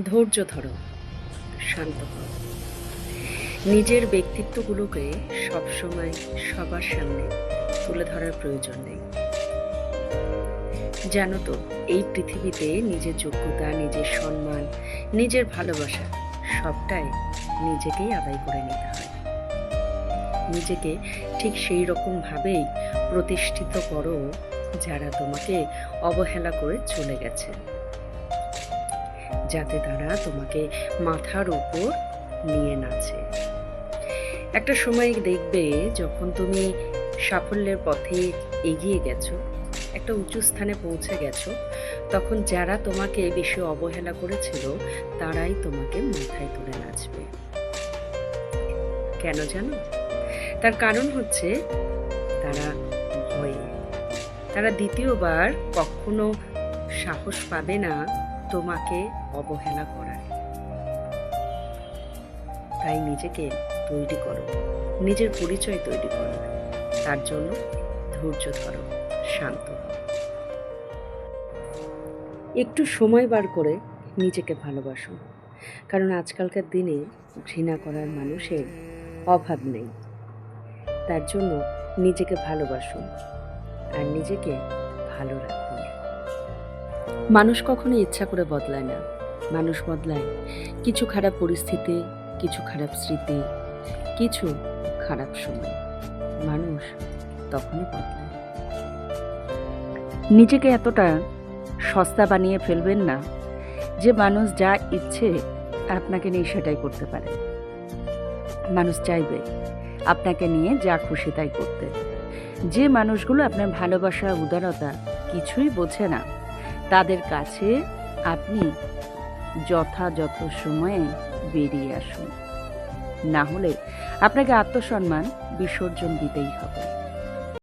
ধৈর্য ধরো, শান্ত হও। নিজের ব্যক্তিত্বগুলোকে সবসময় সবার সামনে তুলে ধরার প্রয়োজন নেই। জানো তো, এই পৃথিবীতে নিজের যোগ্যতা, নিজের সম্মান, নিজের ভালোবাসা সবটাই নিজেকেই আদায় করে নিতে হয়। নিজেকে ঠিক সেই রকমভাবেই প্রতিষ্ঠিত করো যারা তোমাকে অবহেলা করে চলে গেছে, যাতে তারা তোমাকে মাথার উপর নিয়ে নাচে। একটা সময় দেখবে, যখন তুমি সাফল্যের পথে এগিয়ে গেছো, একটা উঁচু স্থানে পৌঁছে গেছো, তখন যারা তোমাকে বেশি অবহেলা করেছিল তারাই তোমাকে মাথায় তুলে নাচবে। কেন জানো? তার কারণ হচ্ছে তারা ভয়ে, তারা দ্বিতীয়বার কখনো সাহস পাবে না তোমাকে অবহেলা করার। তাই নিজেকে তৈরি করো, নিজের পরিচয় তৈরি করো। তার জন্য ধৈর্য ধরো, শান্ত হও। একটু সময় বার করে নিজেকে ভালোবাসো, কারণ আজকালকার দিনে ঘৃণা করার মানুষের অভাব নেই। তার জন্য নিজেকে ভালোবাসুন আর নিজেকে ভালো রাখুন। মানুষ কখনো ইচ্ছা করে বদলায় না, মানুষ বদলায় কিছু খারাপ পরিস্থিতি, কিছু খারাপ স্মৃতি, কিছু খারাপ সময়। মানুষ তখনই বদলায়। নিজেকে এতটা সস্তা বানিয়ে ফেলবেন না যে মানুষ যা ইচ্ছে আপনাকে নিয়ে সেটাই করতে পারে। মানুষ চাইবে আপনাকে নিয়ে যা খুশি তাই করতে। যে মানুষগুলো আপনার ভালোবাসা, উদারতা কিছুই বোঝে না, তাদের কাছে আপনি যথাযথ সময়ে বেরিয়ে আসুন। না হলে আপনাকে আত্মসম্মান বিসর্জন দিতেই হবে।